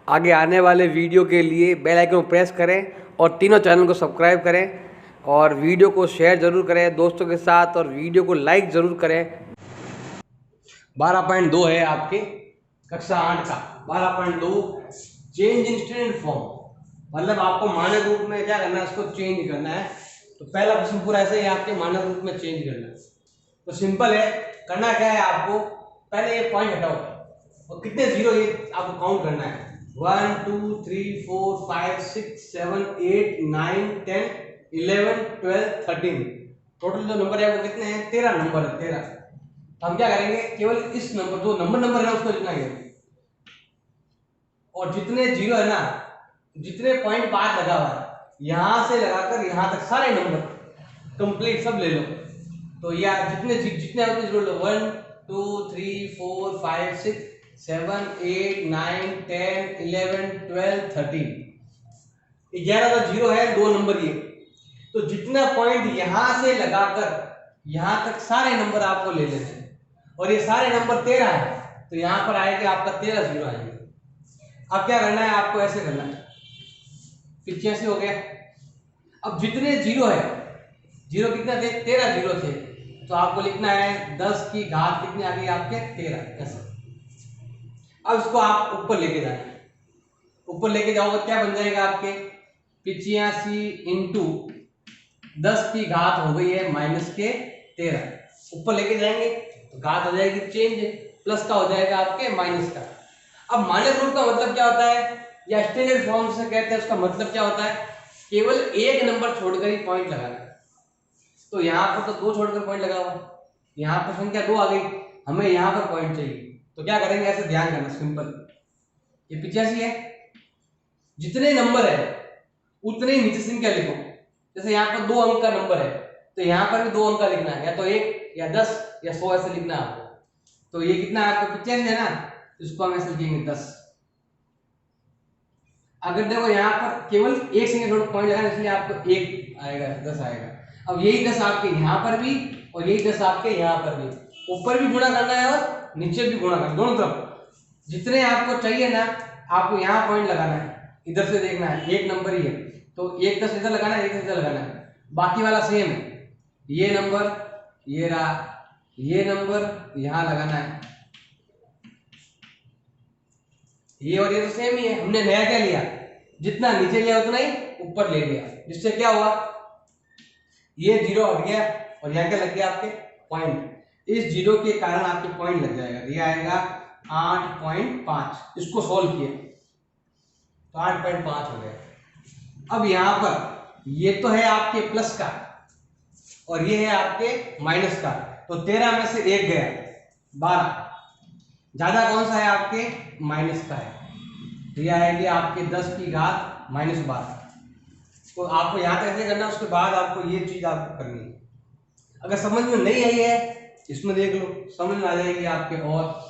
आगे आने वाले वीडियो के लिए बेल आइकन को प्रेस करें और तीनों चैनल को सब्सक्राइब करें और वीडियो को शेयर ज़रूर करें दोस्तों के साथ और वीडियो को लाइक ज़रूर करें। 12.2 है आपके कक्षा 8 का 12.2 चेंज इन स्टैंडर्ड फॉर्म, मतलब आपको मानक रूप में क्या करना है, उसको चेंज करना है। तो पहला प्रश्न पूरा ऐसे ही आपके मानक रूप में चेंज करना है। तो सिंपल है, करना क्या है आपको, पहले ये पॉइंट हटाओ और कितने जीरो ये आपको काउंट करना है। 1 2 3 4 5 6 7 8 9 10 11 12 13 टोटल जो नंबर है वो कितने हैं, 13 नंबर है, 13। हम क्या करेंगे, केवल इस नंबर जो नंबर है उसको लिखना है और जितने जीरो है ना, जितने पॉइंट बाद लगा हुआ है यहां से लगाकर यहां तक सारे नंबर कंप्लीट सब ले लो। तो यार जितने जितने होते जोड़ लो, 1 2 3 4 5 6 7 8 9 10 11 12 13 11 का जीरो है, दो नंबर ये। तो जितना पॉइंट यहां से लगाकर यहां तक सारे नंबर आपको ले लेने हैं और ये सारे नंबर 13 है तो यहां पर आएगा आपका 13 जीरो आएंगे। अब क्या करना है आपको, ऐसे करना है, 85 हो गया। अब जितने जीरो है, जीरो कितना थे, 13 जीरो थे, तो आपको लिखना है 10 की घात कितनी आ गई आपके, 13 ऐसे। अब इसको आप ऊपर लेके जाना है, ऊपर लेके जाओगे क्या बन जाएगा आपके 85 इंटू 10 की घात हो गई है माइनस के 13। ऊपर लेके जाएंगे तो घात हो जाएगी चेंज, प्लस का हो जाएगा आपके माइनस का। अब माइनस रूट का मतलब क्या होता है, या स्टैंडर्ड फॉर्म से कहते हैं, उसका मतलब क्या होता है, केवल एक नंबर छोड़कर ही पॉइंट लगाना। तो यहाँ पर तो दो छोड़कर पॉइंट लगा हुआ, यहाँ पर संख्या 2 आ गई, हमें यहाँ पर पॉइंट चाहिए। तो क्या करेंगे, ऐसे ध्यान करना, सिंपल, ये 85 है, जितने नंबर है उतने ही नीचे संख्या लिखो। जैसे यहाँ पर 2 अंक का नंबर है तो यहाँ पर भी 2 अंक का लिखना है, या तो 1 या 10 या 100 ऐसे लिखना है आपको। तो ये कितना है आपको 85 है ना, इसको हम ऐसे लिखेंगे 10। अगर देखो यहाँ पर केवल एक संख्या छोड़ पॉइंट लगाना, इसलिए आपको 1 आएगा, 10 आएगा। अब यही 10 आपके यहाँ पर भी और यही 10 आपके यहाँ पर भी, ऊपर भी गुणा करना है और नीचे भी गुणा करना है, दोनों तरफ जितने आपको चाहिए ना आपको यहाँ पॉइंट लगाना है। इधर से देखना है, एक नंबर ही है तो 1 10 इधर लगाना है, 1 10 इधर लगाना है, बाकी वाला सेम है। ये नंबर ये रहा, ये नंबर यहाँ लगाना है, ये और ये तो सेम ही है। हमने नया क्या लिया, जितना नीचे लिया उतना ही ऊपर ले लिया, जिससे क्या हुआ, ये जीरो हट गया और यहाँ क्या लग गया आपके पॉइंट। इस जीरो के कारण आपके पॉइंट लग जाएगा, ये आएगा 8.5। इसको सोल्व किया तो 8.5 हो गया। अब यहाँ पर ये तो है आपके प्लस का और ये है आपके माइनस का, तो 13 में से 1 गया, 12। ज्यादा कौन सा है आपके, माइनस का है, तो ये आएगी आपके 10 की घात माइनस 12। तो आपको यहाँ तक ऐसे करना है, उसके बाद आपको ये चीज आपको करनी है। अगर समझ में नहीं आई है इसमें देख लो, समझ में आ जाएगी आपके। और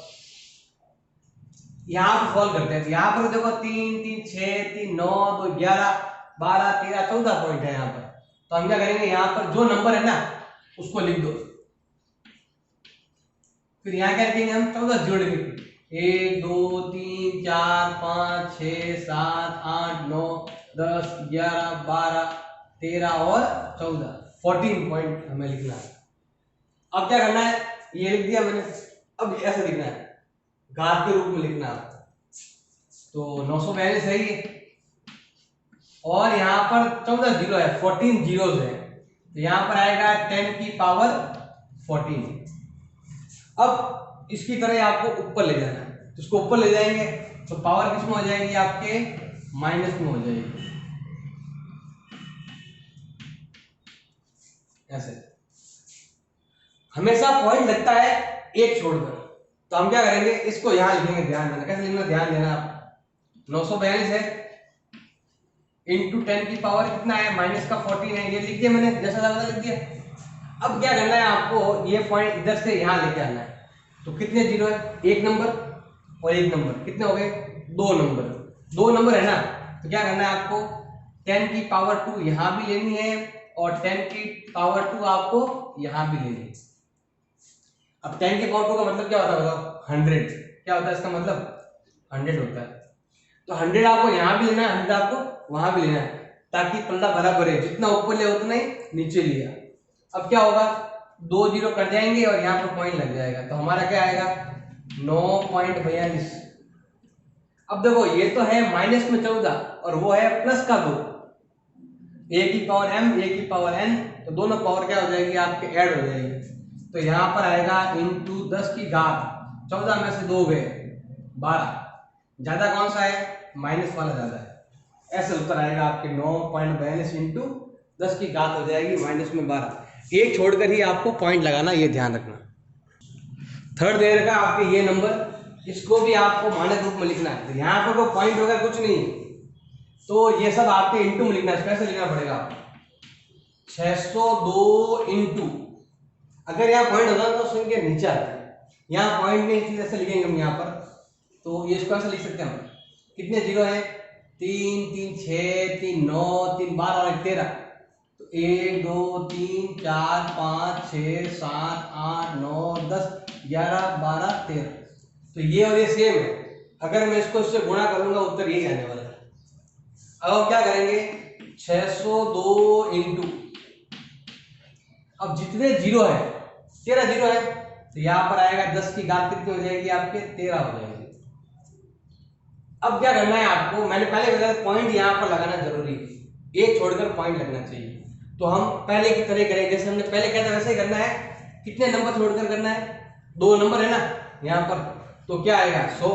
यहाँ पर सॉल्व करते हैं, यहाँ पर देखो 3 3 6 3 9 2 11 12 13 14 पॉइंट है यहाँ पर। तो हम क्या करेंगे, यहाँ पर जो नंबर है ना उसको लिख दो, फिर यहाँ क्या लिखेंगे हम, 14 जोड़ लिखेंगे, 1 2 3 4 5 6 7 8 9 10 11 12 13 और 14, 14 पॉइंट हमें लिखना है। अब क्या करना है, ये लिख दिया मैंने, अब ऐसे लिखना है, घात के रूप में लिखना है। तो 942 सही है और यहाँ पर 14 जीरो है, 14 जीरोस है, तो यहाँ पर आएगा 10 की पावर 14। अब इसकी तरह आपको ऊपर ले जाना है, तो इसको ऊपर ले जाएंगे तो पावर किस में हो जाएगी आपके, माइनस में हो जाएगी, ऐसे। हमेशा पॉइंट लगता है एक छोड़कर, तो हम क्या करेंगे, इसको यहां लिखेंगे, ध्यान देना कैसे लिखना, ध्यान देना आप। 942 है इंटू 10 की पावर कितना है, माइनस का 14 है, ये लिख दिया मैंने, जैसा ज्यादा लिख दिया। अब क्या करना है आपको, ये पॉइंट इधर से यहां लेके आना है। तो कितने जीरो है, एक नंबर और एक नंबर, कितने हो गए, 2 नंबर, 2 नंबर है ना। तो क्या करना है आपको, 10 की पावर 2 यहां भी लेनी है और 10 की पावर 2 आपको यहां भी लेनी है। अब 10 की पावर 2 का मतलब क्या होता है बताओ, 100। क्या होता है इसका मतलब, 100 होता है। तो 100 आपको यहाँ भी लेना है, 100 आपको वहां भी लेना है, ताकि पल्ला बराबर है, जितना ऊपर लिया उतना ही नीचे लिया। अब क्या होगा, 2 जीरो कट जाएंगे और यहाँ पर पॉइंट लग जाएगा, तो हमारा क्या आएगा 9.42। अब देखो ये तो है माइनस में 14 और वो है प्लस का 2, a की पावर m a की पावर n, तो दोनों पावर क्या हो जाएगी आपके ऐड हो जाएगी। तो यहाँ पर आएगा इंटू 10 की घात 14 में से 2 गए 12, ज्यादा कौन सा है, माइनस वाला ज्यादा है। ऐसे उत्तर आएगा आपके 9.42 इंटू 10 की घात हो जाएगी माइनस में 12। एक छोड़कर ही आपको पॉइंट लगाना, ये ध्यान रखना। थर्ड दे रखा आपके ये नंबर, इसको भी आपको मानक रूप में लिखना है। तो यहाँ पर कोई पॉइंट वगैरह कुछ नहीं, तो ये सब आपके इंटू में लिखना है। कैसे लिखना पड़ेगा आपको, 602 इंटू, अगर यहाँ पॉइंट होता तो संख्या नीचे आता है, यहाँ पॉइंट नहीं, इसी तरह से लिखेंगे हम यहाँ पर। तो ये इसको ऐसे लिख सकते हैं हम, कितने जीरो है, 3 3 6 3 9 3 12 और 13, तो 1 2 3 4 5 6 7 8 9 10 11 12 13, तो ये और ये सेम है। अगर मैं इसको इससे गुणा करूंगा उत्तर यही आने वाला है। अब हम क्या करेंगे, 602 इंटू, अब जितने जीरो है 13 जीरो है, तो यहाँ पर आएगा 10 की घात कितनी हो जाएगी आपके 13 हो जाएगी। अब क्या करना है आपको, मैंने पहले बताया पॉइंट यहाँ पर लगाना जरूरी है, एक छोड़कर पॉइंट लगना चाहिए। तो हम पहले की तरह करेंगे, जैसे हमने पहले कहता वैसे ही करना है। कितने नंबर छोड़कर करना है, 2 नंबर है ना यहाँ पर, तो क्या आएगा 100,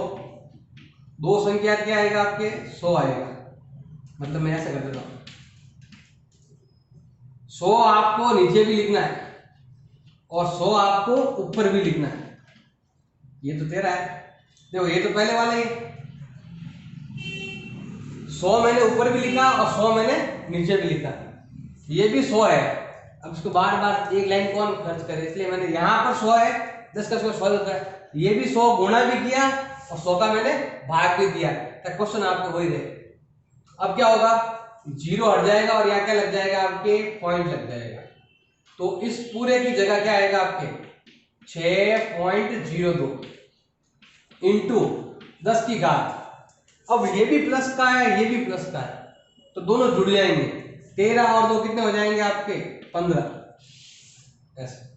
2 संख्या क्या आएगा आपके 100 आएगा। मतलब मैं ऐसे कर देता हूँ, 100 आपको नीचे भी लिखना है और 100 आपको ऊपर भी लिखना है। ये तो 13 है, देखो ये तो पहले वाला ही, 100 मैंने ऊपर भी लिखा और 100 मैंने नीचे भी लिखा, ये भी 100 है। अब इसको बार बार एक लाइन कौन खर्च करे, इसलिए मैंने यहाँ पर 100 है, 10 का 100 होता है, ये भी 100 गुणा भी किया और 100 का मैंने भाग भी दिया, क्वेश्चन आपको वही रहे। अब क्या होगा, जीरो हट जाएगा और यहाँ क्या लग जाएगा आपके पॉइंट लग जाएगा, तो इस पूरे की जगह क्या आएगा आपके 6.02 इंटू 10 की घात। अब ये भी प्लस का है, ये भी प्लस का है, तो दोनों जुड़ जाएंगे, 13 और 2 कितने हो जाएंगे आपके 15, ऐसे।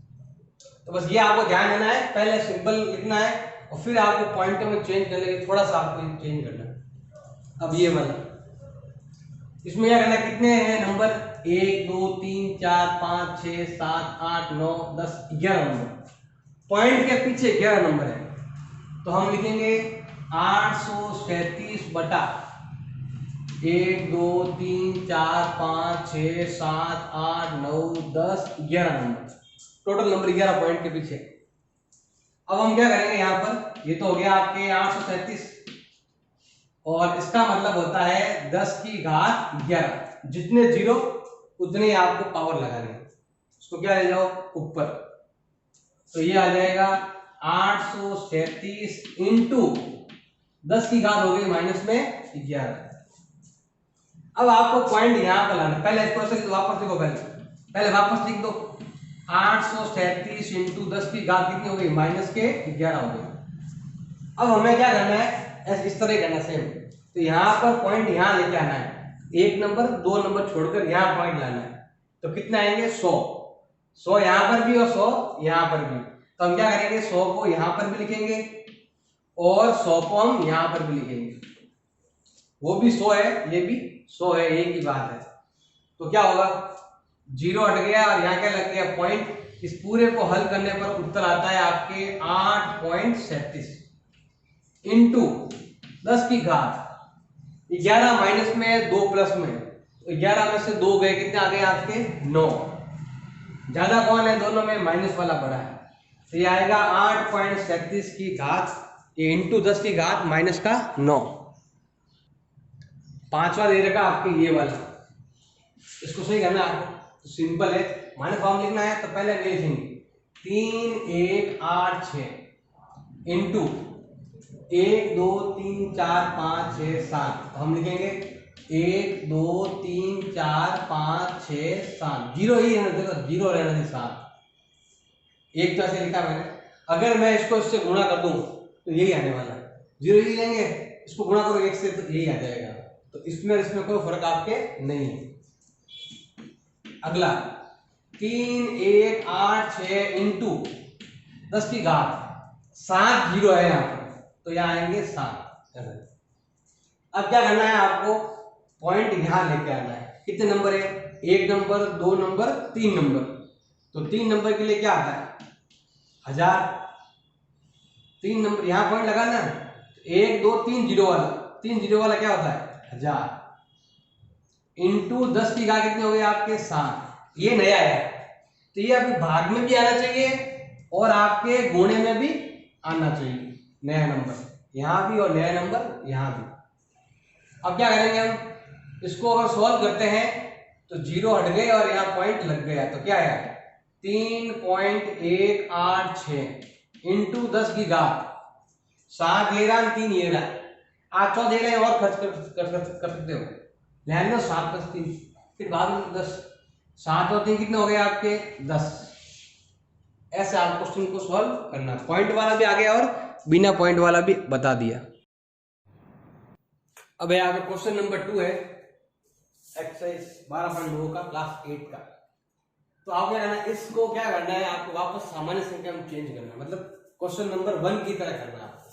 तो बस ये आपको ध्यान देना है, पहले सिंपल लिखना है और फिर आपको पॉइंटों में चेंज करने के थोड़ा सा आपको चेंज करना है। अब ये वाला, इसमें क्या करना है, कितने हैं नंबर, 1 2 3 4 5 6 7 8 9 10 11 नंबर, पॉइंट के पीछे 11 नंबर है, तो हम लिखेंगे 837 बटा 1 2 3 4 5 6 7 8 9 10 11 नंबर, टोटल नंबर 11 पॉइंट के पीछे। अब हम क्या करेंगे, यहाँ पर ये तो हो गया आपके 837 और इसका मतलब होता है 10 की घात 11, जितने जीरो उतने आपको पावर लगाने, उसको क्या ले जाओ ऊपर, तो ये आ जाएगा 837 इंटू 10 की घात हो गई माइनस में 11। अब आपको पॉइंट यहाँ पर लाना, पहले इसको ऐसे वापस लिखो, पहले वापस लिख दो, 837 इंटू 10 की घात कितनी हो गई माइनस के 11 हो गई। अब हमें क्या करना है, ऐसे इस तरह करना सेम, तो यहाँ पर पॉइंट यहाँ लेके आना है, 1 नंबर 2 नंबर छोड़कर यहाँ पॉइंट लाना है, तो कितना आएंगे 100 यहाँ पर भी और 100 यहाँ पर भी, तो हम क्या करेंगे 100 को यहाँ पर भी लिखेंगे और 100 को हम यहाँ पर भी लिखेंगे, वो भी 100 है ये भी 100 है, एक ही बात है। तो क्या होगा, जीरो हट गया और यहाँ क्या लग गया पॉइंट, इस पूरे को हल करने पर उत्तर आता है आपके 8.37 इंटू 10 की घात 11 माइनस में 2 प्लस में, तो 11 में से 2 गए, कितने आ गए आपके 9, ज्यादा कौन है दोनों में, माइनस वाला बड़ा है, तो ये आएगा 8.37 की घात इंटू 10 की घात माइनस का 9। पांचवा दे रखा आपके ये वाला, इसको सही करना है आपको, तो सिंपल है, माइनस फॉर्म लिखना है, तो पहले नहीं लिखेंगे 3 1 8 6 इंटू 1 2 3 4 5 6 7, तो हम लिखेंगे 1 2 3 4 5 6 7, जीरो ही रहना, देखो जीरो रहना चाहिए 7, एक तो ऐसे लिखा मैंने। अगर मैं इसको इससे गुणा कर दूं तो यही आने वाला है, जीरो ही लेंगे इसको गुणा करो 1 से तो यही आ जाएगा। तो इसमें और इसमें कोई फर्क आपके नहीं है। अगला 3 1 8 6 इंटू 10 की घात 7 जीरो है यहाँ पर, तो यहाँ आएंगे 7। अब क्या करना है आपको, पॉइंट यहाँ लेके आना है। कितने नंबर है, 1 नंबर 2 नंबर 3 नंबर। तो 3 नंबर के लिए क्या आता है 1000। 3 नंबर यहाँ पॉइंट लगाना है, 1 2 3 जीरो वाला, 3 जीरो वाला क्या होता है 1000 इंटू 10 की घात कितने हो गए आपके 7। ये नया है, तो ये आपके भाग में भी आना चाहिए और आपके गुणे में भी आना चाहिए। नया नंबर यहाँ भी और नया नंबर यहाँ भी। अब क्या करेंगे हम, इसको अगर सॉल्व करते हैं तो जीरो हट गए और यहाँ पॉइंट लग गया, तो क्या है 3.186 इंटू 10 की घात 7 ये रहा 3 ये रहा। आप 14 ले और खर्च कर सकते हो, ध्यान दो 7 + 3 फिर बाद में 10, 7 और 3 कितने हो गए आपके 10। ऐसे आप क्वेश्चन को सॉल्व करना। पॉइंट वाला भी आ गया और बिना पॉइंट वाला भी बता दिया। अब यहाँ पे क्वेश्चन नंबर 2 है एक्सरसाइज 12.2 का क्लास 8 का। तो आप क्या करना है, इसको क्या करना है आपको वापस सामान्य संख्या में चेंज करना है, मतलब क्वेश्चन नंबर 1 की तरह करना है आपको।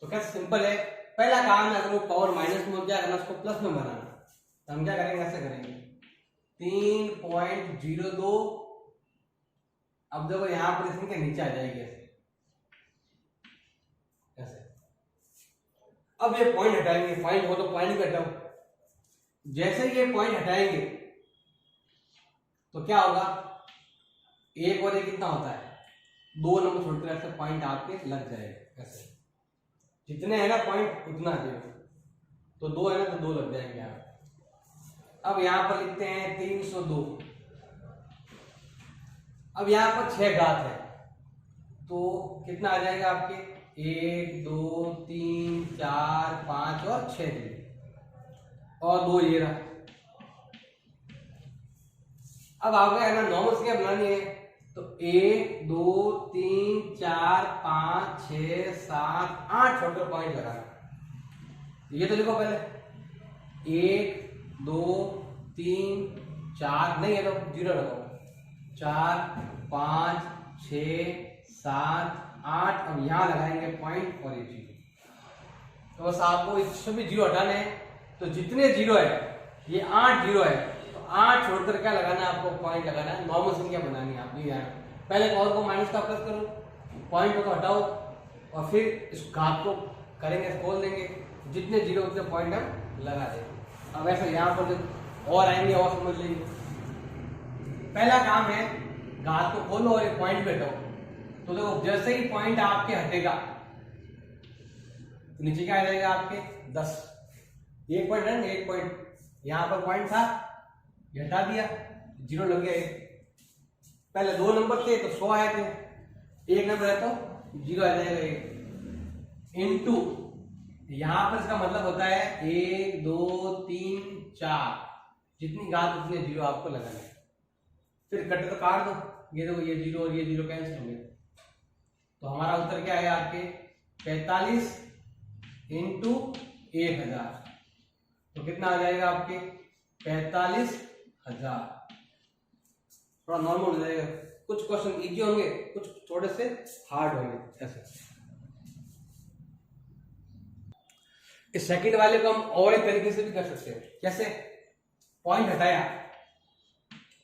तो कैसे सिंपल है, पहला काम है अगर वो पावर माइनस में हो क्या करना, उसको प्लस में बनाना। तो हम क्या करेंगे, ऐसे करेंगे 3.02। अब देखो यहाँ पर इसके नीचे आ जाएगी ऐसे। अब ये पॉइंट हटाएंगे, पॉइंट हो तो पॉइंट भी हटाओ। जैसे ये पॉइंट हटाएंगे तो क्या होगा, एक और एक कितना होता है 2 नंबर छोड़कर ऐसे पॉइंट आपके लग जाएगा ऐसे। जितने है ना पॉइंट उतना देगा, तो 2 है ना तो 2 लग जाएंगे आप। अब यहां पर लिखते हैं 302। अब यहां पर 6 घात है तो कितना आ जाएगा आपके 1 2 3 4 5 और 6 और 2 ये रहा। अब आपको है ना नॉर्मल संख्या बनानी है, तो 1 2 3 4 5 6 7 8 छोटे पॉइंट लगाना। ये तो लिखो पहले 1 2 3 4 नहीं है तो 0 लगाओ, 4 5 6 7 8। अब यहाँ लगाएंगे पॉइंट और ये 0। तो बस आपको इस सभी 0 हटाने हैं। तो जितने 0 है ये 8 0 है, तो 8 छोड़कर क्या लगाना है आपको पॉइंट लगाना है, नॉर्मल संख्या बनानी है आपकी। पहले पावर को माइनस का प्लस करो, पॉइंट को हटाओ और फिर इस घात को करेंगे खोल देंगे, जितने 0 उतने पॉइंट हम लगा देंगे। अब ऐसे यहाँ पर जब और आएंगे और समझ लीजिए। पहला काम है घात को खोलो और एक पॉइंट पे हटाओ। तो देखो जैसे ही पॉइंट आपके हटेगा तो नीचे क्या आ जाएगा आपके 10। एक पॉइंट है ना, एक पॉइंट यहाँ पर पॉइंट था, ये हटा दिया 0 लग गया। पहले 2 नंबर थे तो 100 आए थे, 1 नंबर है तो 0 आ जाएगा। इनटू यहां पर इसका मतलब होता है 1 2 3 4 जितनी घात उतने 0 आपको लगाना है। फिर कटे तो काट दो, ये देखो ये 0 और ये 0 कैंसिल हो गया। तो हमारा उत्तर क्या है आपके 45 इंटू 1000। तो कितना आ जाएगा आपके 45,000। थोड़ा नॉर्मल हो जाएगा। कुछ क्वेश्चन इजी होंगे, कुछ थोड़े से हार्ड होंगे ऐसे। इस सेकंड वाले को हम और एक तरीके से भी कर सकते हैं। कैसे, पॉइंट हटाया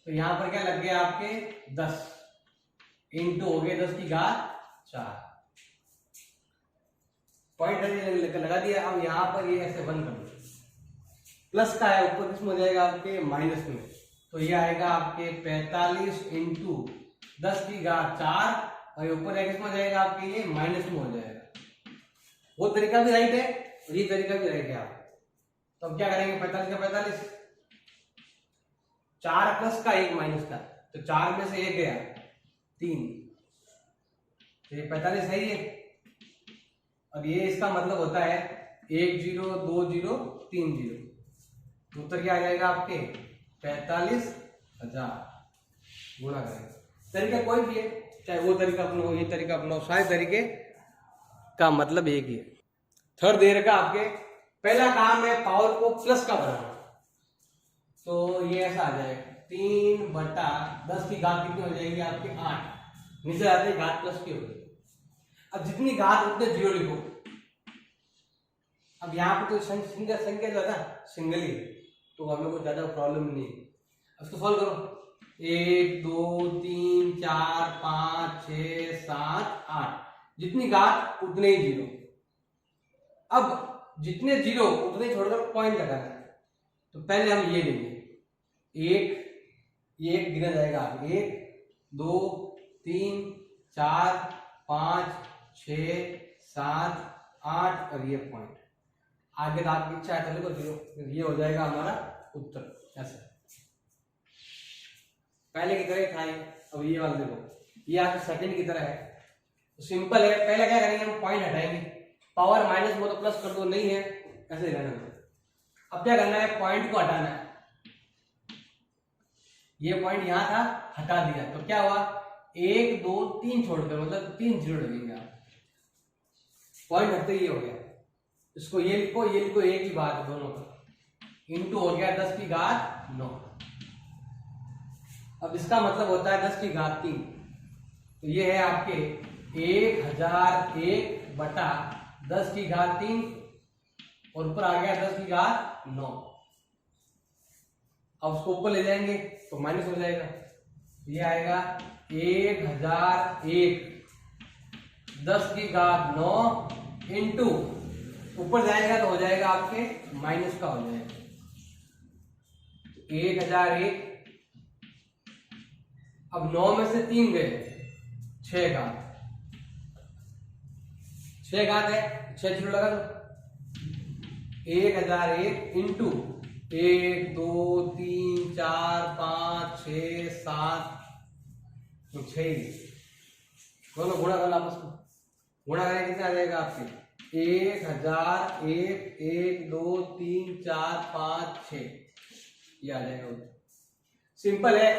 तो यहां पर क्या लग गया आपके 10 इंटू हो गए 10 की घात 4। पॉइंट लगा दिया। अब यहां पर ये ऐसे 1 कर दो, प्लस का है ऊपर, किसमें हो जाएगा आपके माइनस में। तो ये आएगा आपके 45 इंटू 10 की घात 4 और ऊपर है किसमें हो जाएगा आपके ये माइनस में हो जाएगा। वो तरीका भी राइट है और ये तरीका भी राइट है आप। तो हम क्या करेंगे 45 का 45, 4 प्लस का 1 माइनस का, तो 4 में से 1 गया 3, तो ये 45 है ये। और ये इसका मतलब होता है 1 0 2 0 3 0। उत्तर क्या आ जाएगा आपके 45,000। गुणा करेंगे, तरीका कोई भी है, चाहे वो तरीका अपनाओ ये तरीका अपनाओ, सारे तरीके का मतलब एक ही है। थर्ड दे रखा आपके, पहला काम है पावर को प्लस का बनाना, तो ये ऐसा आ जाएगा 3/10 की घात कितनी हो जाएगी आपके 8, नीचे आते ही घात प्लस की होगी। अब जितनी घात उतने जीरो लिखो। अब यहाँ पर तो सिंगल संख्या जो है ना सिंगल ही, तो हमें कोई ज्यादा प्रॉब्लम नहीं है। अब इसको सॉल्व करो, 1 2 3 4 5 6 7 8, जितनी घात उतने ही जीरो। अब जितने जीरो उतने ही छोड़कर पॉइंट लगाना है, तो पहले हम ये लेंगे, एक गिना जाएगा 1 2 3 4 5 6 7 8 और ये पॉइंट। आगे तो आपकी इच्छा है चलो जीरो, ये हो जाएगा हमारा उत्तर। ऐसा पहले की तरह था ये, अब ये वाला देखो, ये आपके सेकंड की तरह है, तो सिंपल है। पहले क्या करेंगे, हम पॉइंट हटाएंगे, पावर माइनस वो तो प्लस कर दो, नहीं है ऐसे ही रहना। अब क्या करना है, पॉइंट को हटाना है। ये पॉइंट यहां था, हटा दिया, तो क्या हुआ 1 2 3 छोड़कर, मतलब 3 जीरो लगेंगे आप, पॉइंट हटते ही हो गया। इसको ये लिखो, ये लिखो, एक ही बात है दोनों का, इंटू हो गया 10 की घात 9। अब इसका मतलब होता है 10 की घात 3, तो ये है आपके 1001 बटा 10 की घात 3 और ऊपर आ गया 10 की घात 9। अब उसको ऊपर ले जाएंगे तो माइनस हो जाएगा, ये आएगा 1001 10 की घात 9 इंटू ऊपर जाएगा तो हो जाएगा आपके माइनस का हो जाएगा 1001। अब 9 में से 3 गए, 6 घात है, 6 जीरो लगा दो, 1001 इंटू 1 2 3 4 5 6 7 तो 6 दोनों गुणा कर, आपस में गुणा करें कितना आ जाएगा आपके 1001 1 2 3 4 5 6, ये आ जाएगा। सिंपल है,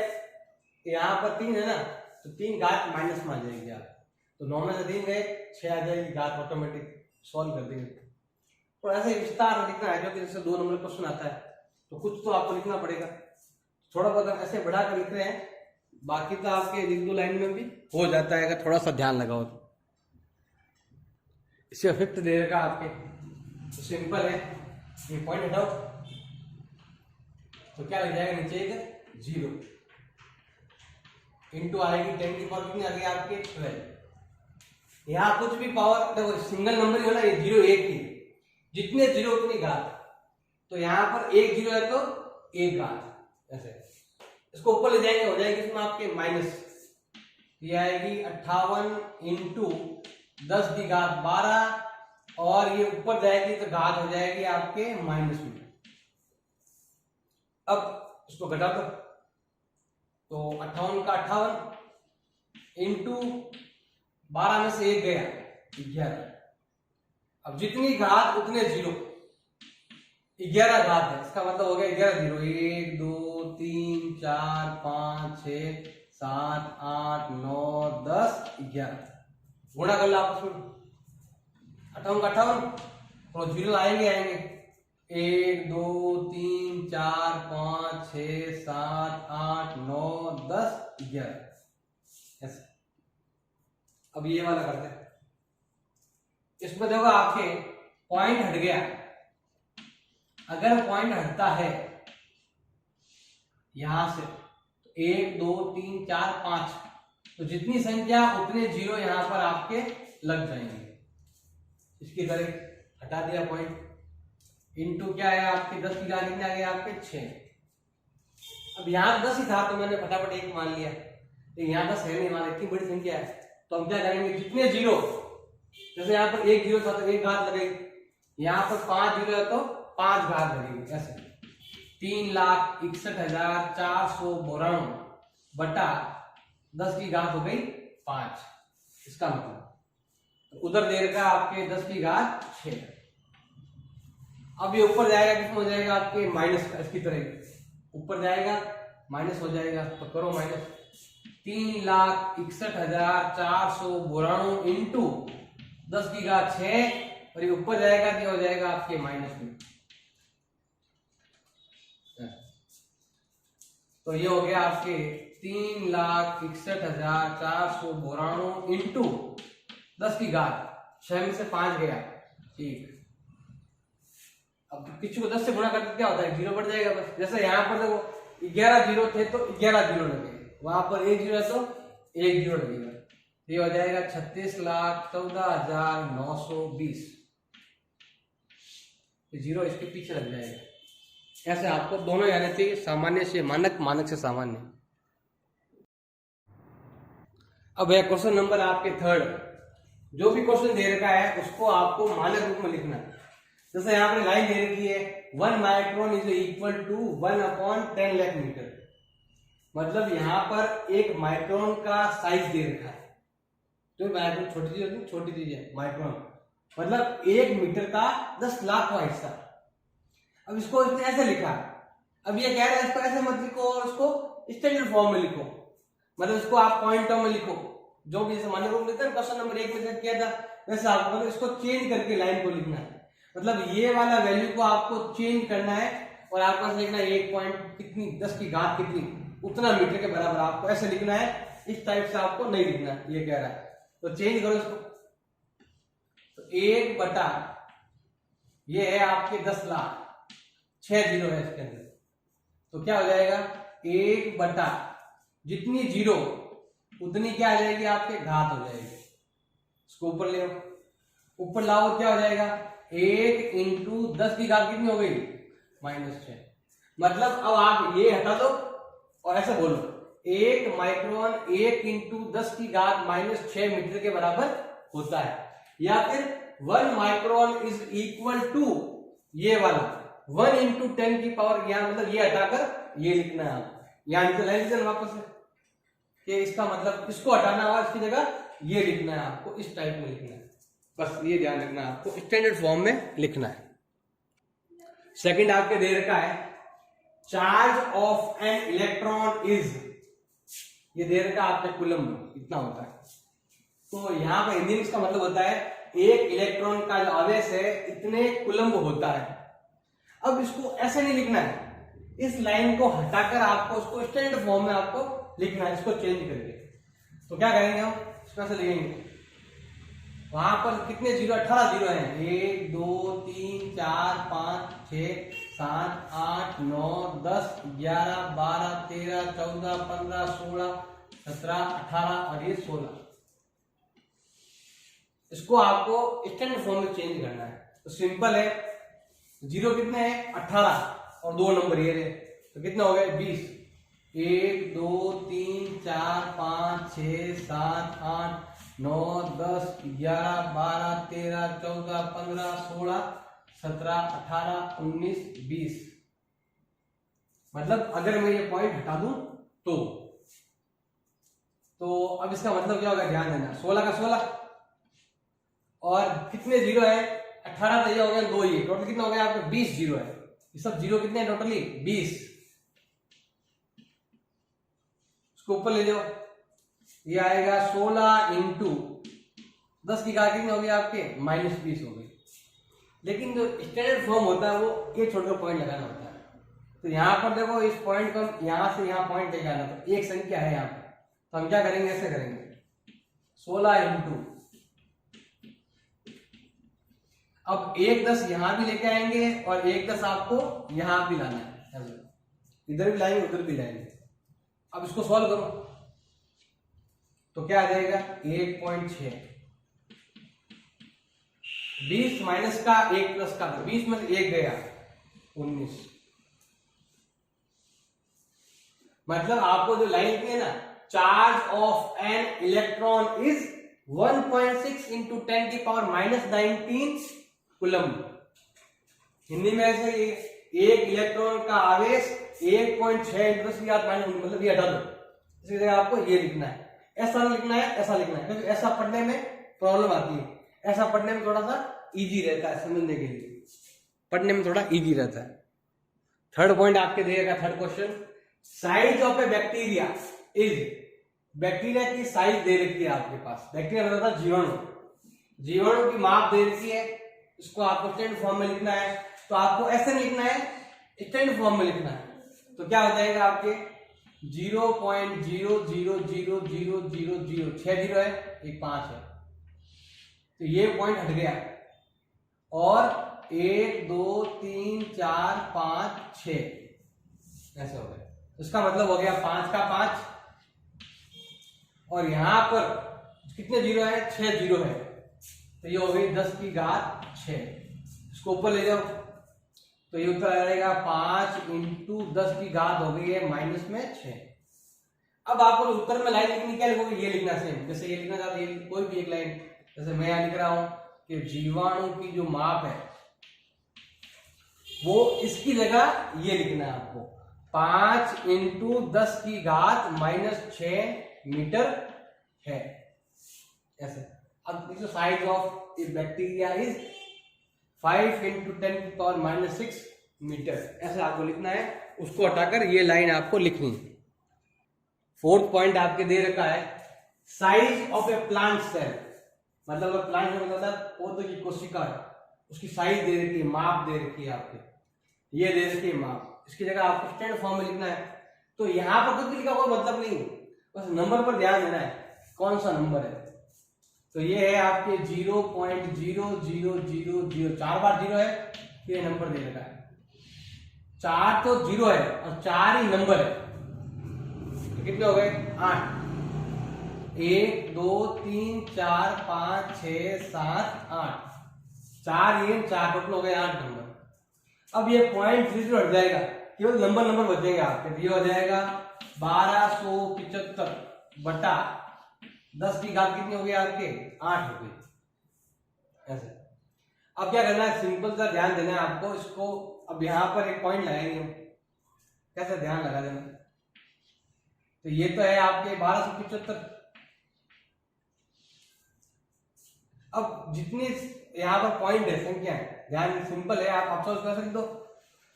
यहाँ पर 3 है ना, तो 3 घात माइनस में आ जाएगी आप, तो 9 में से 3 गए, 6 आ जाएगी घात, ऑटोमेटिक सॉल्व कर देंगे। और ऐसे विस्तार में लिखना है, क्योंकि जैसे 2 नंबर क्वेश्चन आता है तो कुछ तो आपको लिखना पड़ेगा, थोड़ा बहुत ऐसे बढ़ा कर लिख रहे हैं, बाकी तो आपके 1-2 लाइन में भी हो जाता है अगर थोड़ा सा ध्यान लगाओ तो। इसे फिफ्थ दे रखा आपके, तो सिंपल है, ये पॉइंट हटाओ तो क्या लग जाएगा नीचे एक 0 इंटू आएगी 10 की पावर कितनी आ गई आपके 12। यहाँ कुछ भी पावर देखो सिंगल नंबर ही हो ना, ये 0 1 ही, जितने जीरो उतनी घात, तो यहाँ पर 1 0 है तो 1 घात, ऐसे इसको ऊपर ले जाएंगे हो जाएगी इसमें आपके माइनस, ये आएगी 58 इंटू 10 की घात 12 और ये ऊपर जाएगी तो घात हो जाएगी आपके माइनस में। अब इसको घटा दो तो 58 का 58 इंटू 12 में से 1 गया 11। अब जितनी घात उतने जीरो, 11 घात है, इसका मतलब हो गया 11 जीरो, 1 2 3 4 5 6 7 8 9 10 11, गुणा कर लो आपस में 58 का 58 और जीरो आएंगे 1 2 3 4 5 6 7 8 9 10 11 ऐसे। अब ये वाला करते हैं, इसमें देखो आपके पॉइंट हट गया, अगर पॉइंट हटता है यहां से तो 1 2 3 4 5, तो जितनी संख्या उतने जीरो यहां पर आपके लग जाएंगे। इसकी तरह हटा दिया पॉइंट, इनटू क्या है आपके 10 की घात कितने आ गए आपके 6। अब यहाँ 10 ही था तो मैंने फटाफट 1 मान लिया, लेकिन यहाँ 10 है नहीं, मान इतनी बड़ी संख्या है, तो हम क्या करेंगे जितने जीरो, जैसे यहाँ पर 1 जीरो था तो 1 घात लगेगी, यहाँ पर 5 जीरो है तो 5 घात लगेगी, ऐसे 3,61,492 बटा 10 की घात हो गई 5। इसका मतलब उधर दे रखा आपके 10 की घात 6। अब ये ऊपर जाएगा कितना हो जाएगा आपके माइनस का, इसकी तरह ऊपर जाएगा माइनस हो जाएगा, तो करो माइनस 3,61,492 इंटू 10 की घात 6 और ये ऊपर जाएगा क्या हो जाएगा आपके माइनस में। तो ये हो गया आपके 3,61,492 इंटू 10 की घात 6 में से 5 गया, ठीक। अब किसी को 10 से गुणा करते क्या होता है, जीरो बढ़ जाएगा बस। जैसे यहाँ पर देखो 11 जीरो थे तो 11 जीरो लगे, वहां पर 1 जीरो है तो 1 जीरो लगेगा। ये हो जाएगा 36,14,920, जीरो इसके पीछे लग जाएगा। ऐसे आपको दोनों यानी चाहिए, सामान्य से मानक, मानक से सामान्य। अब है क्वेश्चन नंबर आपके थर्ड। जो भी क्वेश्चन दे रखा है उसको आपको मानक रूप में लिखना है। जैसे यहाँ पर लाइन दे रखी है 1 micron is equal to 1/10 lakh metre, मतलब यहाँ पर 1 माइक्रोन का साइज दे रखा है। तो माइक्रोन छोटी चीज, छोटी चीज है माइक्रोन, मतलब 1 मीटर का 10 लाखवां हिस्सा। अब इसको इसने ऐसे लिखा, अब ये कह रहा है इसको ऐसे मत लिखो और इसको स्टैंडर्ड फॉर्म में लिखो, मतलब इसको आप पॉइंटों में लिखो, जो भी जैसे मान लो क्वेश्चन नंबर 1 में किया था वैसे आपको मतलब इसको चेंज करके लाइन को लिखना है। मतलब ये वाला वैल्यू को आपको चेंज करना है और आपको ऐसे लिखना है 1 पॉइंट कितनी 10 की घात कितनी उतना मीटर के बराबर आपको ऐसे लिखना है। इस टाइप से आपको नहीं लिखना, ये कह रहा है तो चेंज करो इसको। तो 1 बटा ये है आपके 10 लाख, 6 जीरो है इसके अंदर, तो क्या हो जाएगा 1 बटा जितनी जीरो उतनी क्या आ जाएगी आपके घात हो जाएगी। इसको ऊपर ले आओ, ऊपर लाओ क्या हो जाएगा 1 इंटू 10 की घात कितनी हो गई -6। मतलब अब आप ये हटा दो और ऐसे बोलो 1 माइक्रोन 1 इंटू 10 की घात -6 मीटर के बराबर होता है, या फिर 1 माइक्रोन इज इक्वल टू ये वाला 1 इंटू 10 की पावर, यहाँ मतलब ये हटाकर ये लिखना है आप, यहाँ नीचे लाइन लीजिए वापस से कि इसका मतलब इसको हटाना होगा, इसकी जगह ये लिखना है आपको, इस टाइप में लिखना है। बस ये ध्यान रखना है आपको, स्टैंडर्ड फॉर्म में लिखना है। सेकंड आपके दे रखा है charge of an electron is, ये दे रखा है आपके कूलम्ब इतना होता है। तो यहाँ पर हिंदी में इसका मतलब होता है एक इलेक्ट्रॉन का जो आवेश है इतने कूलम्ब होता है। अब इसको ऐसे नहीं लिखना है, इस लाइन को हटाकर आपको उसको स्टैंडर्ड फॉर्म में आपको लिखना है, इसको चेंज करके। तो क्या करेंगे हम, इसको ऐसे लिखेंगे, वहां पर कितने जीरो 18 जीरो हैं, 1 2 3 4 5 6 7 8 9 10 11 12 13 14 15 16 17 18 और ये 16। इसको आपको स्टैंडर्ड फॉर्म में चेंज करना है। तो सिंपल है, जीरो कितने हैं 18 और 2 नंबर ये रहे, तो कितना हो गया 20। 1 2 3 4 5 6 7 8 9 10 11 12 13 14 15 16 17 18 19 20। मतलब अगर मैं ये पॉइंट हटा दूं तो अब इसका मतलब क्या होगा, ध्यान देना 16 का 16 और कितने जीरो है 18 तो ये हो गया 2, ये टोटल कितना हो गया आपका 20 जीरो है। ये सब जीरो कितने हैं टोटली 20। इसको ऊपर ले जाओ, ये आएगा 16 इंटू 10 की घात कितनी होगी आपके -20 हो गई। लेकिन जो स्टैंडर्ड फॉर्म होता है वो ये छोटा पॉइंट लगाना होता है। तो यहाँ पर देखो इस पॉइंट को यहां से यहाँ पॉइंट लेके आना, तो एक संख्या है यहाँ पर, तो हम क्या करेंगे ऐसे करेंगे 16 इंटू, अब 1 10 यहां भी लेके आएंगे और 1 10 आपको यहां भी लाना है, इधर भी लाएंगे उधर भी लाएंगे। अब इसको सॉल्व करो तो क्या आ जाएगा 1.6, 20 माइनस का 1 प्लस का, 20 में से 1 गया 19। मतलब आपको जो लाइन की है ना, charge of an electron is 1.6 into 10 की पावर -19 कूलम्ब। हिंदी में ऐसे एक इलेक्ट्रॉन का आवेश 1.6 इंटू 10 की घात -19, मतलब ये हटा दो, इसकी जगह आपको ये लिखना है। ऐसा लिखना है, ऐसा लिखना है, क्योंकि ऐसा पढ़ने में प्रॉब्लम आती है, ऐसा पढ़ने में थोड़ा सा इजी रहता है समझने के लिए, पढ़ने में थोड़ा इजी रहता है। थर्ड पॉइंट आपके दिएगा, third question, size of a bacteria is, bacteria की साइज दे रखी है आपके पास, बैक्टीरिया मतलब जीवाणु, जीवाणु की माप दे रखी है इसको आपको स्टैंडर्ड फॉर्म में लिखना है, तो आपको ऐसे नहीं लिखना है, स्टैंडर्ड फॉर्म में लिखना है। तो क्या हो जाएगा आपके 0.000000, 6 जीरो है, एक 5 है, तो ये पॉइंट हट गया, और 1 2 3 4 5 6 ऐसे हो गया। इसका मतलब हो गया 5 का 5, और यहां पर कितने जीरो है, 6 जीरो है, तो ये हो गई 10 की घात 6। इसको ऊपर ले जाओ तो ये उत्तर आ जाएगा 5 इंटू 10 की घात हो गई है माइनस में 6। अब आपको उत्तर में लाइन लिखनी, क्या लिखोगे, ये लिखना सेम, जैसे ये लिखना चाहते हैं कोई भी एक लाइन, जैसे मैं यहां लिख रहा हूं कि जीवाणु की जो माप है वो इसकी जगह ये लिखना है आपको 5 इंटू 10 की घात माइनस 6 मीटर है, ऐसे। अब जो size of a bacteria is 5 into 10 की पावर माइनस 6 मीटर, ऐसे आपको लिखना है। उसको हटाकर ये लाइन आपको लिखनी है। फोर्थ पॉइंट आपके दे रखा है size of a plant cell, मतलब प्लांट में मतलब पौधे की कोशिका है, उसकी साइज दे रखी है, माप दे रखी है आपके, ये दे रखी है माप, इसकी जगह आपको स्टैंडर्ड फॉर्म में लिखना है। तो यहां पर कुछ लिखा कोई मतलब नहीं, बस नंबर पर ध्यान देना है, कौन सा नंबर है। तो ये है आपके 0.0000, 4 बार जीरो है, ये नंबर दे रखा है, 4 तो जीरो है और 4 ही नंबर है, तो कितने हो गए 8, 1 2 3 4 5 6 7 8, 4 ये 4 टोटल हो गए 8 नंबर। अब ये पॉइंट 0 हट जाएगा, केवल नंबर बचेंगे आपके, ये हो जाएगा 1275 बटा 10 की घात कितनी हो गई आपके 8 हो गई, ऐसे। अब क्या करना है, सिंपल सा ध्यान देना है आपको इसको। अब यहां पर एक पॉइंट लगाएंगे हम, कैसे ध्यान लगा देना, तो ये तो है आपके 1275। अब जितनी यहां पर पॉइंट है, संख्या है, ध्यान सिंपल है, आप ऑप्शन कैसे लिख दो,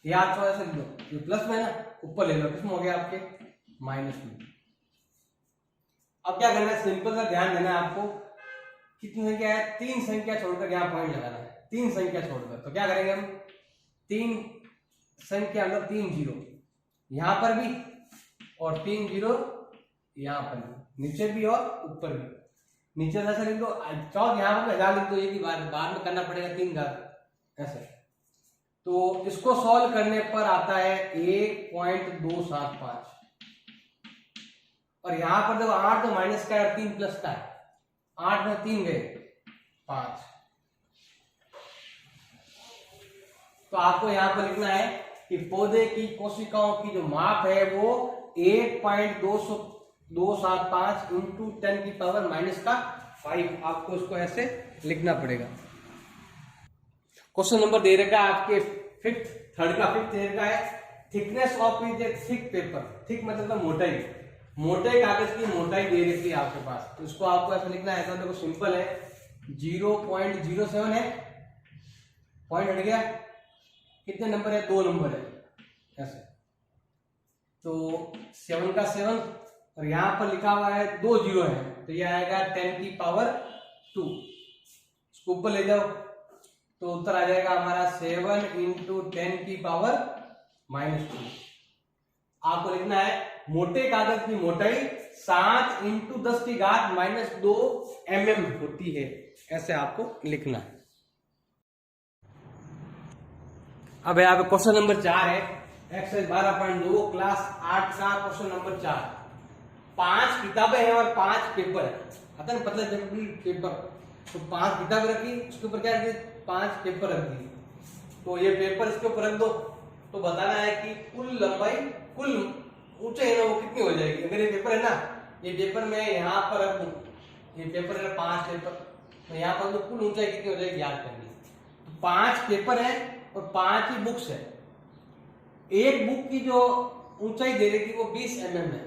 या आप ऐसे लिख दो, ये प्लस में ना ऊपर ले लो, किसमें हो गया आपके माइनस में। अब क्या करना है, सिंपल सा ध्यान देना है आपको, कितनी संख्या है, 3 संख्या छोड़कर यहाँ पॉइंट लगाना है, 3 संख्या छोड़कर। तो क्या करेंगे हम, 3 संख्या मतलब 3 जीरो यहां पर भी, और 3 जीरो यहां पर भी, नीचे भी और ऊपर भी। नीचे ऐसे लिख दो, चौक यहाँ पर 1000 लिख दो, ये भी बाद में करना पड़ेगा 3 घात ऐसे। तो इसको सॉल्व करने पर आता है 1.275, और यहां पर जब 8 तो माइनस का है, 3 प्लस का है, 8 में 3 गए 5। तो आपको यहां पर लिखना है कि पौधे की कोशिकाओं की जो माप है वो 1.275 इंटू 10 की पावर माइनस का 5, आपको इसको ऐसे लिखना पड़ेगा। क्वेश्चन नंबर दे रखा है आपके थर्ड का फिफ्थ दे रखा है, thickness of is a thick paper, thick मतलब मोटाई, मोटे कागज की मोटाई दे रखी है आपके पास। तो इसको आपको ऐसा लिखना है, देखो सिंपल है, 0.07 है, पॉइंट हट गया, कितने नंबर है, 2 नंबर है ऐसे। तो 7 का 7, और यहां पर लिखा हुआ है 2 जीरो है, तो ये आएगा 10 की पावर 2, इसको ऊपर ले जाओ तो उत्तर आ जाएगा हमारा 7 इंटू 10 की पावर माइनस 2। आपको लिखना है मोटे कागज की मोटाई 7 इंटू 10 की घात माइनस 2 mm होती है, ऐसे आपको लिखना है। अब यहाँ पे क्वेश्चन नंबर 4 है, एक्सरसाइज 12.2 क्लास 8 का क्वेश्चन नंबर 4। 5 किताबें हैं और 5 पेपर है, आता है पतला पेपर, तो 5 किताबें रखी, उसके ऊपर क्या रखी, 5 पेपर रख दी। तो ये पेपर इसके ऊपर रख दो, तो बताना है कि कुल लंबाई, कुल ऊंचाई है ना वो कितनी हो जाएगी। अगर ये पेपर है ना, ये पेपर मैं यहाँ पर रख दूं, ये पेपर है 5 पेपर, तो यहाँ पर तो कुल ऊंचाई कितनी हो जाएगी याद करनी। तो 5 पेपर है और 5 ही बुक्स है। एक बुक की जो ऊंचाई दे रखी वो 20 mm है,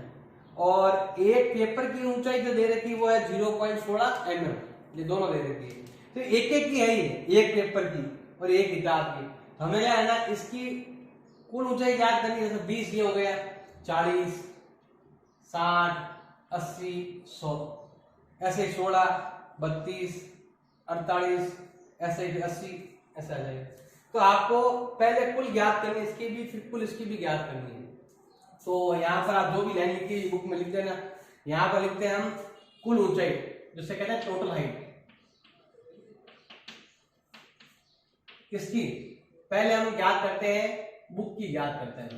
और एक पेपर की ऊंचाई जो दे रखी वो है 0.16 mm, ये दोनों दे रखी है। तो एक एक की है ही, एक पेपर की और एक किताब की। तो हमें क्या है ना, इसकी कुल ऊंचाई याद करनी है। जैसे 20 ये हो गया, 40 60 80 100, ऐसे 16 32 48 ऐसे 80 ऐसा आ जाएगा। तो आपको पहले कुल ज्ञात करनी है इसकी भी, फिर कुल इसकी भी ज्ञात करनी है। तो यहाँ पर आप जो भी लाइन लिखी बुक में लिख देना। यहाँ पर लिखते हैं हम कुल ऊंचाई, जिसे कहते हैं टोटल हाइट। किसकी? पहले हम ज्ञात करते हैं बुक की, ज्ञात करते हैं,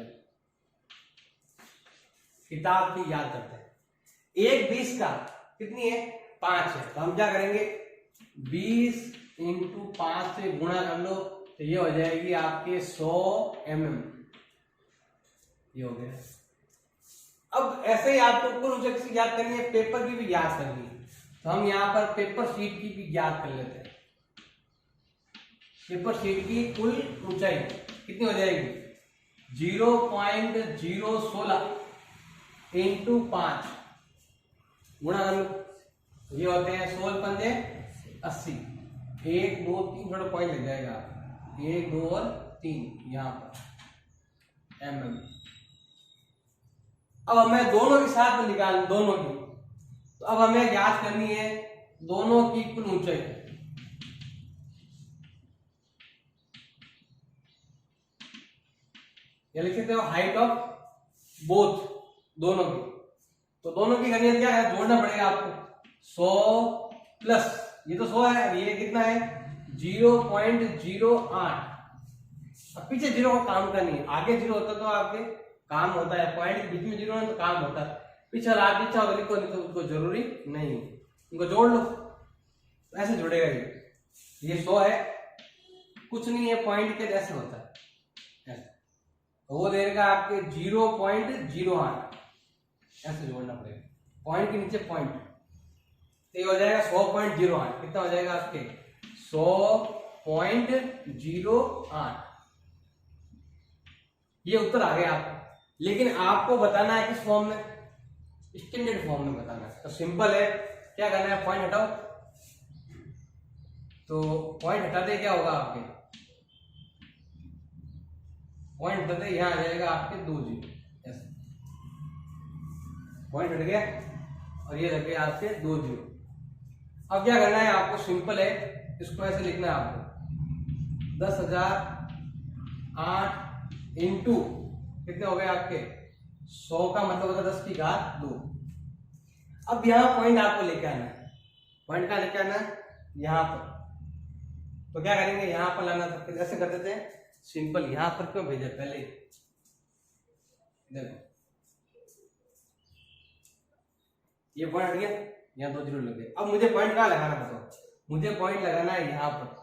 किताब की ज्ञात करते हैं। 1/20 का कितनी है? 5 है। तो हम क्या करेंगे, 20 × 5 से गुणा कर लो, तो ये हो जाएगी आपके 100 mm। ये हो गया। अब ऐसे ही आपको कुल ऊंचाई किसकी ज्ञात करनी है? पेपर की भी ज्ञात करनी है। तो हम यहाँ पर पेपर शीट की भी ज्ञात कर लेते हैं। पेपर शीट की कुल ऊंचाई कितनी हो जाएगी? 0.016 × 5 गुणा कर लो, ये होते हैं 16 पंजे 80। 1 2 3 थोड़ा पॉइंट लग जाएगा, 1 2 और 3 यहाँ पर mm। अब हमें दोनों के साथ में निकालनी, दोनों की। तो अब हमें ज्ञात करनी है दोनों की कुल ऊंचाई। या लिख सकते हो हाइट ऑफ बोथ, दोनों की। तो दोनों की करनी है, क्या है? जोड़ना पड़ेगा आपको। 100 प्लस ये तो 100 है, ये कितना है? 0.08। अब पीछे 0 का काम करनी है, आगे 0 होता तो आपके काम होता है, पॉइंट के बीच में 0 है तो काम होता है। पीछे आगे पीछा होगा लिखो, नहीं तो उसको जरूरी नहीं, उनको जोड़ लो। ऐसे जुड़ेगा ये 100 है, कुछ नहीं है, पॉइंट के जैसे होता है ऐसे। वो देगा आपके 0.08, ऐसे जोड़ना पड़ेगा, पॉइंट के नीचे पॉइंट। तो ये हो जाएगा 100.08। कितना हो जाएगा आपके? 100.08। ये उत्तर आ गया आपको। लेकिन आपको बताना है किस फॉर्म में? स्टैंडर्ड फॉर्म में बताना है। तो सिंपल है, क्या करना है? पॉइंट हटाओ। तो पॉइंट हटाते क्या होगा आपके? पॉइंट हटाते यहां आ जाएगा आपके 2 0। ऐसे पॉइंट हट गया और ये लग गया आपके 2 0। अब क्या करना है आपको? सिंपल है, इसको ऐसे लिखना है आपको। 10,008 इंटू कितने हो गए आपके? 100 का मतलब होता है 10 की घात 2। अब यहाँ पॉइंट आपको लेके आना है। पॉइंट कहाँ लेके आना है? यहाँ पर। तो क्या करेंगे? यहाँ पर लाना, तो कैसे कर देते हैं? सिंपल, यहाँ पर क्यों भेजा? पहले देखो, ये पॉइंट हट गया, यहाँ 2 0 लग गए। अब मुझे पॉइंट कहाँ लगाना बताओ? मुझे पॉइंट लगाना है यहाँ पर,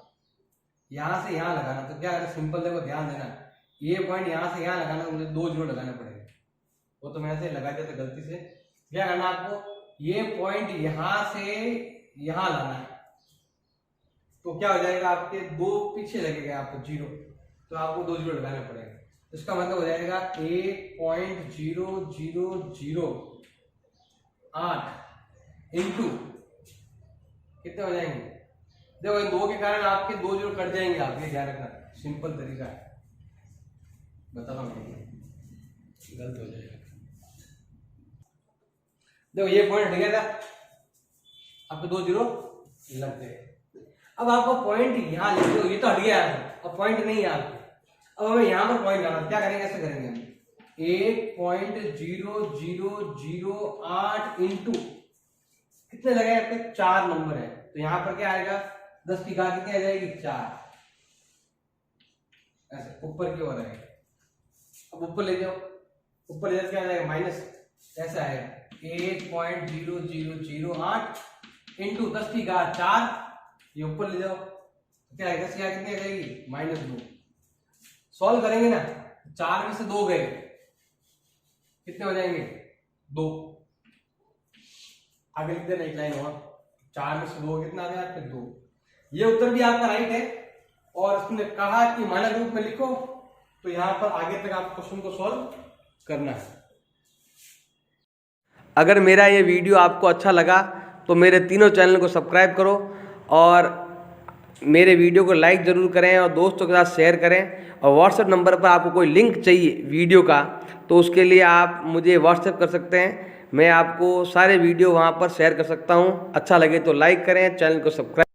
यहाँ से यहाँ लगाना। तो क्या करना? सिंपल, देखो ध्यान देना, ये पॉइंट यहाँ से यहाँ लगाना, मुझे 2 0 लगाना पड़ेगा। वो तो मैं ऐसे लगा दिया था गलती से। क्या करना आपको? ये पॉइंट यहाँ से यहाँ लाना है। तो क्या हो जाएगा आपके? 2 पीछे लगेगा आपको 0, तो आपको 2 0 लगाना पड़ेगा। इसका मतलब हो जाएगा 1.0008 इंटू कितने हो जाएंगे? देखो, इन 2 के कारण आपके 2 0 कट जाएंगे, आप ये ध्यान रखना। सिंपल तरीका है, बता रहा हूँ, गलत हो जाएगा। देखो, ये पॉइंट हट गया था, आपके 2 0 लग गए। अब आपको पॉइंट यहाँ लिख दो, ये तो हट गया है, अब पॉइंट नहीं है आपके। अब हमें यहाँ पर पॉइंट लाना, क्या करेंगे? ऐसे करेंगे हम 1.0008 इंटू कितने लगे आपके? 4 नंबर है, तो यहाँ पर क्या आएगा? 10 की घात कितनी आ जाएगी? 4। ऐसे ऊपर की ओर आएगा। अब ऊपर ले जाओ, ऊपर ले जाओ, क्या आ जाएगा? माइनस, ऐसा आएगा 1.0008 इंटू 10 की घात 4। ये ऊपर ले जाओ, क्या आएगा? कितनी आ जाएगी? -2। सॉल्व करेंगे ना, 4 में से 2 गए, कितने हो जाएंगे? 2। आगे लिख देना एक लाइन और, 4 में से 2 कितना आ गया आपके? 2। ये उत्तर भी आपका राइट है। और उसने कहा कि मानक रूप में लिखो, तो यहां पर आगे तक आप क्वेश्चन को सॉल्व करना है। अगर मेरा ये वीडियो आपको अच्छा लगा तो मेरे तीनों चैनल को सब्सक्राइब करो और मेरे वीडियो को लाइक ज़रूर करें और दोस्तों के साथ शेयर करें। और व्हाट्सएप नंबर पर आपको कोई लिंक चाहिए वीडियो का, तो उसके लिए आप मुझे व्हाट्सएप कर सकते हैं। मैं आपको सारे वीडियो वहाँ पर शेयर कर सकता हूँ। अच्छा लगे तो लाइक करें, चैनल को सब्सक्राइब